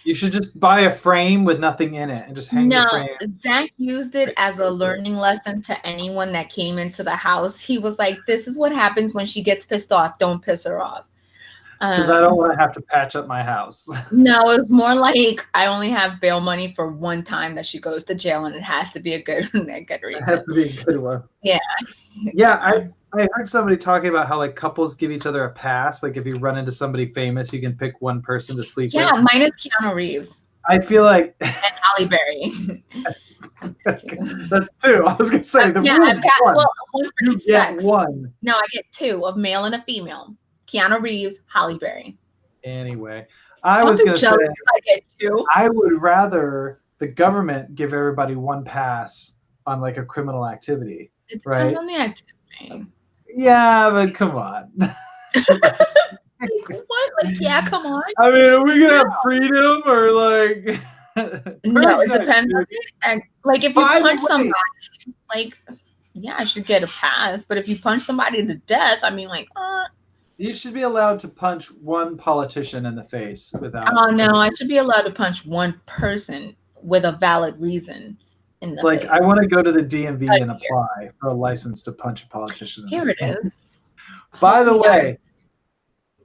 Speaker 1: you should just buy a frame with nothing in it and just hang the frame.
Speaker 2: No, Zach used it as a learning lesson to anyone that came into the house. He was like, this is what happens when she gets pissed off. Don't piss her off.
Speaker 1: Because I don't want to have to patch up my house.
Speaker 2: No, it's more like I only have bail money for one time that she goes to jail, and it has to be a good reason.
Speaker 1: It has to be a good one.
Speaker 2: Yeah.
Speaker 1: Yeah, I heard somebody talking about how like couples give each other a pass. Like if you run into somebody famous, you can pick one person to sleep with.
Speaker 2: Yeah, mine is Keanu Reeves.
Speaker 1: I feel like
Speaker 2: and Halle Berry.
Speaker 1: That's 2. I was gonna say
Speaker 2: I've got one for
Speaker 1: you
Speaker 2: each
Speaker 1: get
Speaker 2: sex.
Speaker 1: 1.
Speaker 2: No, I get 2, a male and a female. Keanu Reeves, Halle Berry.
Speaker 1: Anyway, I was gonna say
Speaker 2: I get 2.
Speaker 1: I would rather the government give everybody 1 pass on like a criminal activity.
Speaker 2: It depends
Speaker 1: right?
Speaker 2: on the activity.
Speaker 1: Yeah, but come on.
Speaker 2: Like, what? Like, yeah, come on.
Speaker 1: I mean, are we gonna have freedom or like?
Speaker 2: No, it depends on it. Like, if you punch somebody, like, yeah, I should get a pass. But if you punch somebody to death, I mean, like,
Speaker 1: you should be allowed to punch 1 politician in the face without.
Speaker 2: Oh no, I should be allowed to punch 1 person with a valid reason.
Speaker 1: Like, I want to go to the DMV and apply for a license to punch a politician.
Speaker 2: Here it is.
Speaker 1: By the way,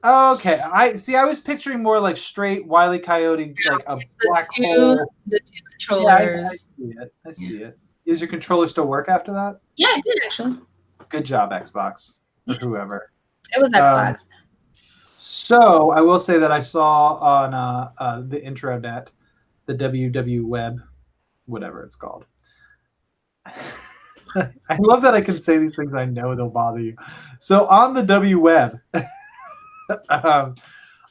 Speaker 1: okay, I was picturing more like straight Wile E. Coyote, like a black hole.
Speaker 2: The 2 controllers.
Speaker 1: Yeah, I see it. Does your controller still work after that?
Speaker 2: Yeah, it did actually.
Speaker 1: Good job, Xbox or whoever.
Speaker 2: It was Xbox.
Speaker 1: So I will say that I saw on the intranet, the WW Web, whatever it's called. I love that I can say these things. I know they'll bother you. So on the W Web, one of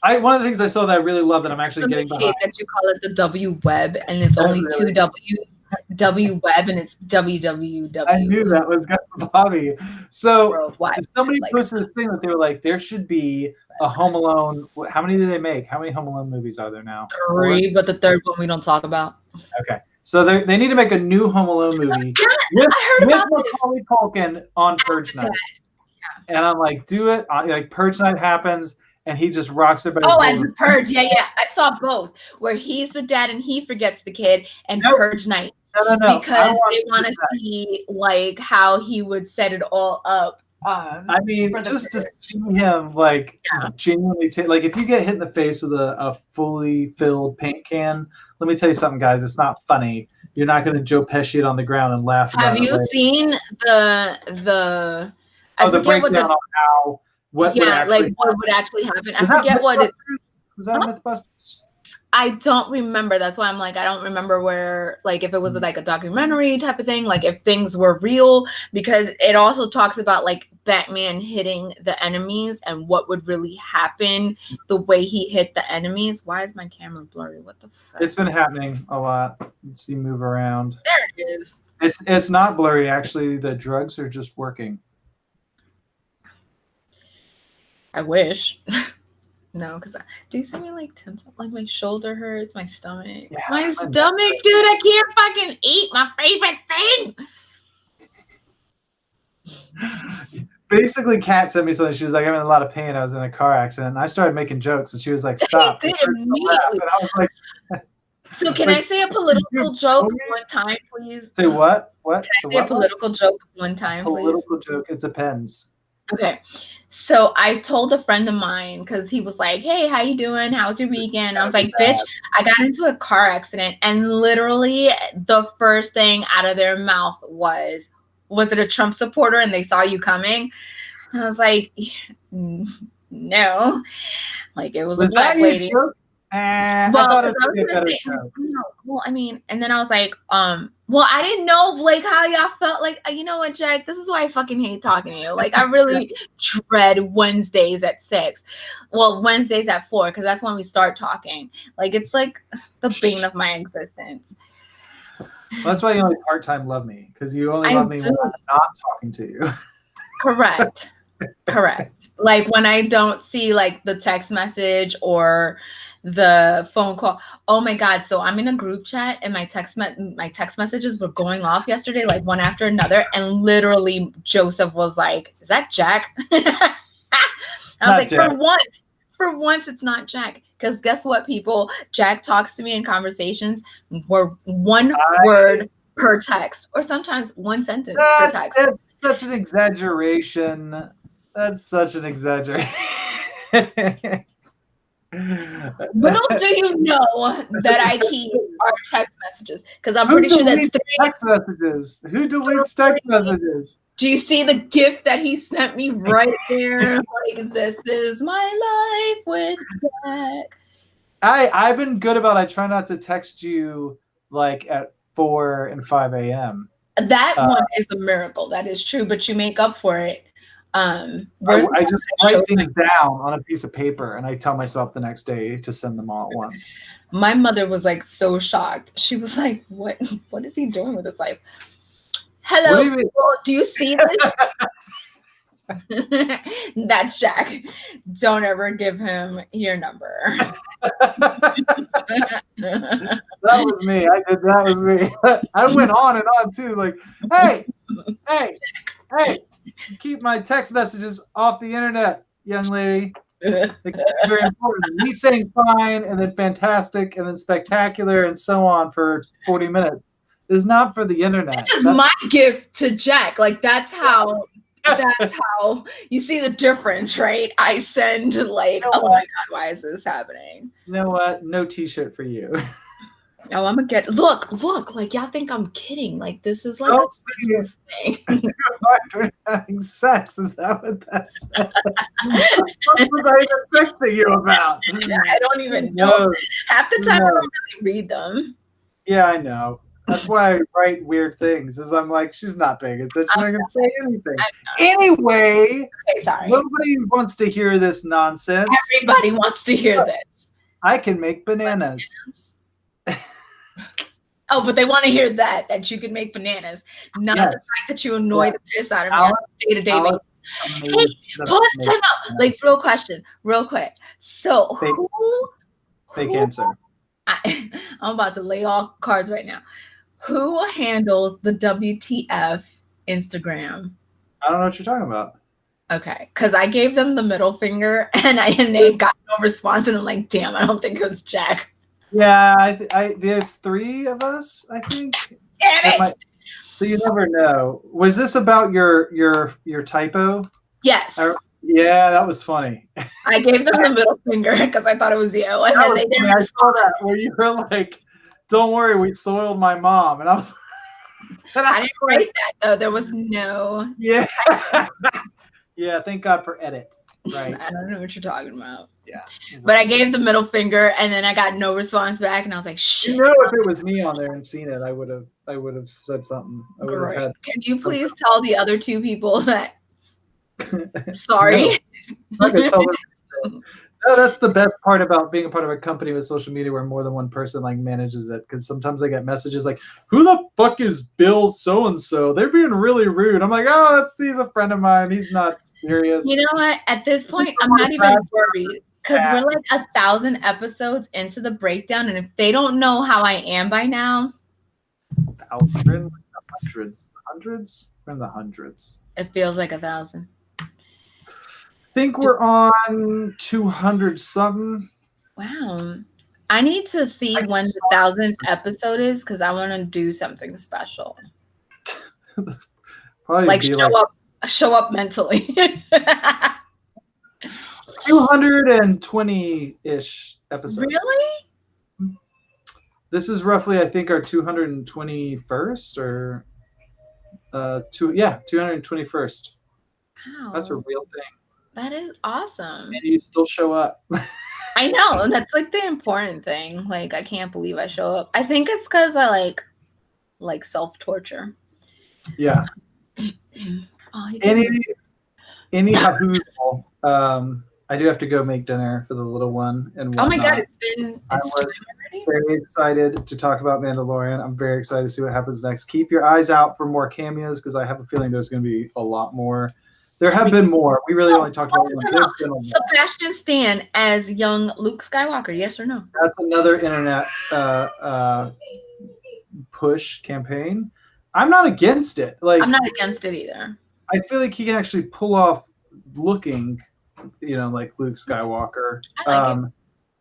Speaker 1: the things I saw that I really love that I'm actually getting behind.
Speaker 2: That you call it the W Web, and it's only 2 W's. W Web and it's www.
Speaker 1: I knew that was going to Bobby. So
Speaker 2: Worldwide.
Speaker 1: somebody
Speaker 2: Like,
Speaker 1: posted this thing that they were like, there should be a Home Alone. How many did they make? How many Home Alone movies are there now?
Speaker 2: 3, but the third one we don't talk about.
Speaker 1: Okay. So they need to make a new Home Alone movie
Speaker 2: I heard
Speaker 1: with
Speaker 2: about this.
Speaker 1: Macaulay Culkin on Purge Night.
Speaker 2: Yeah.
Speaker 1: And I'm like, do it. Like Purge Night happens, and he just rocks it.
Speaker 2: Oh, and the Purge. Yeah. I saw both, where he's the dad and he forgets the kid, and Purge Night.
Speaker 1: No.
Speaker 2: Because they want to see like how he would set it all up.
Speaker 1: I mean, just to see him like genuinely like if you get hit in the face with a fully filled paint can, let me tell you something, guys. It's not funny. You're not going to Joe Pesci it on the ground and laugh.
Speaker 2: Have you seen the? I
Speaker 1: the breakdown on how what would
Speaker 2: actually happen. I forget what it
Speaker 1: was. That Mythbusters?
Speaker 2: I don't remember. That's why I'm like, I don't remember where, like, if it was like a documentary type of thing, like if things were real, because it also talks about like Batman hitting the enemies and what would really happen the way he hit the enemies. Why is my camera blurry? What the fuck?
Speaker 1: It's been happening a lot. Let's see, move around.
Speaker 2: There it is.
Speaker 1: It's not blurry, actually. The drugs are just working.
Speaker 2: I wish. No, because do you see me like tense up? Like my shoulder hurts, my stomach. Yeah, my stomach, dude, I can't fucking eat my favorite thing.
Speaker 1: Basically, Kat sent me something. She was like, I'm in a lot of pain. I was in a car accident. And I started making jokes, and she was like, stop.
Speaker 2: She did immediately.
Speaker 1: And I was like,
Speaker 2: so can I say a political joke one time, please?
Speaker 1: Say what? What?
Speaker 2: Can I say a political joke one time, please?
Speaker 1: Political joke. It depends.
Speaker 2: Okay. So I told a friend of mine, because he was like, hey, how you doing? How's your weekend? I was like, bitch, I got into a car accident. And literally the first thing out of their mouth was it a Trump supporter and they saw you coming? And I was like, no. Like it was a black lady.
Speaker 1: I thought it was a better joke.
Speaker 2: Well, I mean, and then I was like, well, I didn't know like how y'all felt. Like, you know what, Jack? This is why I fucking hate talking to you. Like, I really dread Wednesdays at 6. Well, Wednesdays at 4, because that's when we start talking. Like, it's like the bane of my existence.
Speaker 1: Well, that's why you only part-time love me, because you only love me when I'm not talking to you.
Speaker 2: Correct. Correct. Like when I don't see like the text message or the phone call. Oh my God. So I'm in a group chat and my text messages were going off yesterday, like one after another. And literally Joseph was like, is that Jack? I was like, Jack. For once, it's not Jack. Because guess what, people? Jack talks to me in conversations where one word per text, or sometimes one sentence per text.
Speaker 1: That's such an exaggeration.
Speaker 2: Little do you know that I keep our text messages, because I'm pretty sure that's 3
Speaker 1: text messages. Who deletes text messages?
Speaker 2: Do you see the gift that he sent me right there? Like, this is my life with Jack.
Speaker 1: I've been good about. I try not to text you like at 4 and 5 a.m.
Speaker 2: That one is a miracle. That is true, but you make up for it.
Speaker 1: I just write things down on a piece of paper and I tell myself the next day to send them all at once.
Speaker 2: My mother was like so shocked. She was like, what is he doing with his life? Hello, do you see this? That's Jack. Don't ever give him your number.
Speaker 1: That was me. That was me. I went on and on too. Like, hey, keep my text messages off the internet, young lady. It's very important. Me saying fine and then fantastic and then spectacular and so on for 40 minutes is not for the internet.
Speaker 2: This is my gift to Jack. Like that's how you see the difference, right? I send like, oh my God, why is this happening?
Speaker 1: You know what? No t-shirt for you.
Speaker 2: Oh, I'm gonna get look, like y'all think I'm kidding. Like this is like
Speaker 1: a thing. You're having sex. Is that what that said? What was I even texting you about?
Speaker 2: I don't even know. Half the time I don't really read them.
Speaker 1: Yeah, I know. That's why I write weird things. Is I'm like, she's not paying attention. I can say anything. Anyway,
Speaker 2: okay, sorry.
Speaker 1: Nobody wants to hear this nonsense.
Speaker 2: Everybody wants to hear this.
Speaker 1: I can make bananas.
Speaker 2: Oh, but they want to hear that you can make bananas, not the fact that you annoy the piss out of me on a day-to-day basis. Hey, pause time out. Like, real question, real quick. So,
Speaker 1: fake answer.
Speaker 2: I'm about to lay all cards right now. Who handles the WTF Instagram?
Speaker 1: I don't know what you're talking about.
Speaker 2: Okay, because I gave them the middle finger and they got no response, and I'm like, damn, I don't think it was Jack.
Speaker 1: Yeah, there's 3 of us, I think.
Speaker 2: Damn it!
Speaker 1: So you never know. Was this about your typo?
Speaker 2: Yes.
Speaker 1: Yeah, that was funny.
Speaker 2: I gave them the middle finger because I thought it was you, and then they didn't.
Speaker 1: I saw that where you were like, "Don't worry, we soiled my mom," and I was.
Speaker 2: I didn't write that though. There was no.
Speaker 1: Yeah. Yeah. Thank God for edit. Right.
Speaker 2: I don't know what you're talking about.
Speaker 1: Yeah.
Speaker 2: But I gave the middle finger, and then I got no response back, and I was like, "Shit."
Speaker 1: You know, if it was me on there and seen it, I would have said something. I would have had.
Speaker 2: Can you please tell the other 2 people that? Sorry.
Speaker 1: No, that's the best part about being a part of a company with social media where more than one person like manages it. Because sometimes I get messages like, "Who the fuck is Bill so and so? They're being really rude." I'm like, "Oh, he's a friend of mine. He's not serious."
Speaker 2: You know what? At this point, I'm not even worried because we're like 1,000 episodes into the breakdown, and if they don't know how I am by now,
Speaker 1: hundreds. We're in the hundreds.
Speaker 2: It feels like 1,000.
Speaker 1: I think we're on 200 something.
Speaker 2: Wow. I need to see when the 1,000th episode is because I want to do something special.
Speaker 1: Probably
Speaker 2: like show up mentally.
Speaker 1: 220-ish episodes.
Speaker 2: Really?
Speaker 1: This is roughly, I think, our 221st or 221st.
Speaker 2: Wow.
Speaker 1: That's a real thing.
Speaker 2: That is awesome.
Speaker 1: And you still show up.
Speaker 2: I know. That's like the important thing. Like, I can't believe I show up. I think it's because I like self-torture.
Speaker 1: Yeah. Any I do have to go make dinner for the little one and whatnot.
Speaker 2: Oh my God, I
Speaker 1: was very excited to talk about Mandalorian. I'm very excited to see what happens next. Keep your eyes out for more cameos because I have a feeling there's going to be a lot more. There have been more. We really only talked about one.
Speaker 2: Sebastian Stan as young Luke Skywalker, yes or no?
Speaker 1: That's another internet push campaign. I'm not against it. Like,
Speaker 2: I'm not against it either.
Speaker 1: I feel like he can actually pull off looking, like Luke Skywalker.
Speaker 2: I like it.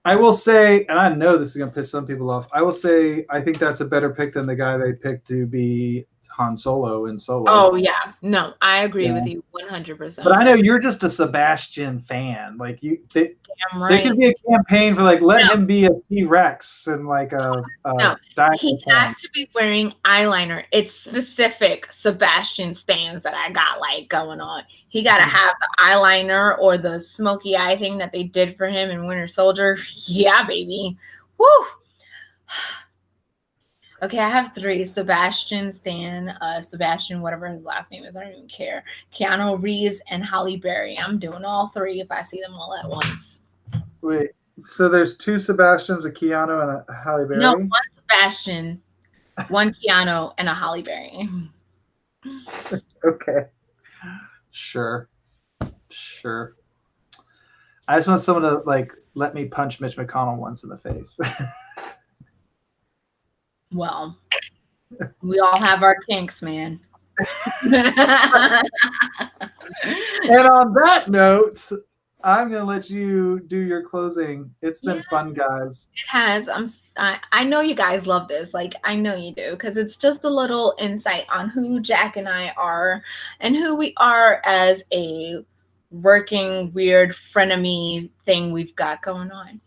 Speaker 1: I will say, and I know this is going to piss some people off, I will say I think that's a better pick than the guy they picked to be Han Solo in Solo.
Speaker 2: Oh, yeah. No, I agree with you 100%.
Speaker 1: But I know you're just a Sebastian fan. Like, there
Speaker 2: right.
Speaker 1: could be a campaign for, let him be a T-Rex and,
Speaker 2: he has to be wearing eyeliner. It's specific Sebastian Stans that I got, going on. He got to have the eyeliner or the smoky eye thing that they did for him in Winter Soldier. Yeah, baby. Woo! Okay, I have 3. Sebastian Stan, Sebastian, whatever his last name is, I don't even care. Keanu Reeves and Halle Berry. I'm doing all 3 if I see them all at once.
Speaker 1: Wait, so there's 2 Sebastians, a Keanu and a Halle Berry?
Speaker 2: No, 1 Sebastian, 1 Keanu, and a Halle Berry.
Speaker 1: Okay. Sure. I just want someone to, let me punch Mitch McConnell once in the face.
Speaker 2: Well, we all have our kinks, man.
Speaker 1: And on that note, I'm going to let you do your closing. It's been fun, guys.
Speaker 2: It has. I know you guys love this. I know you do, because it's just a little insight on who Jack and I are and who we are as a working weird frenemy thing we've got going on.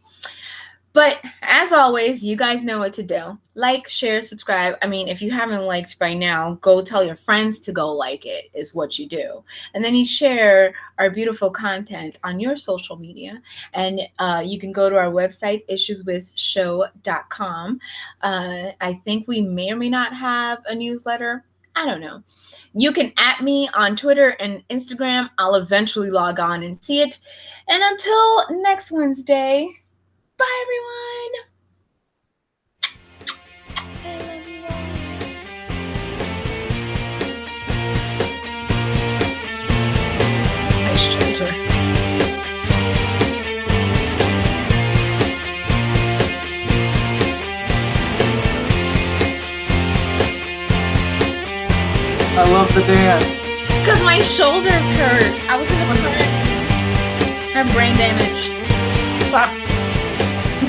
Speaker 2: But as always, you guys know what to do. Like, share, subscribe. I mean, if you haven't liked by now, go tell your friends to go like it is what you do. And then you share our beautiful content on your social media. And you can go to our website, issueswithshow.com. I think we may or may not have a newsletter. I don't know. You can @ me on Twitter and Instagram. I'll eventually log on and see it. And until next Wednesday, bye, everyone. I love you.
Speaker 1: I love the dance.
Speaker 2: Because my shoulders hurt. I was in a car accident. I have brain damage.
Speaker 1: Stop.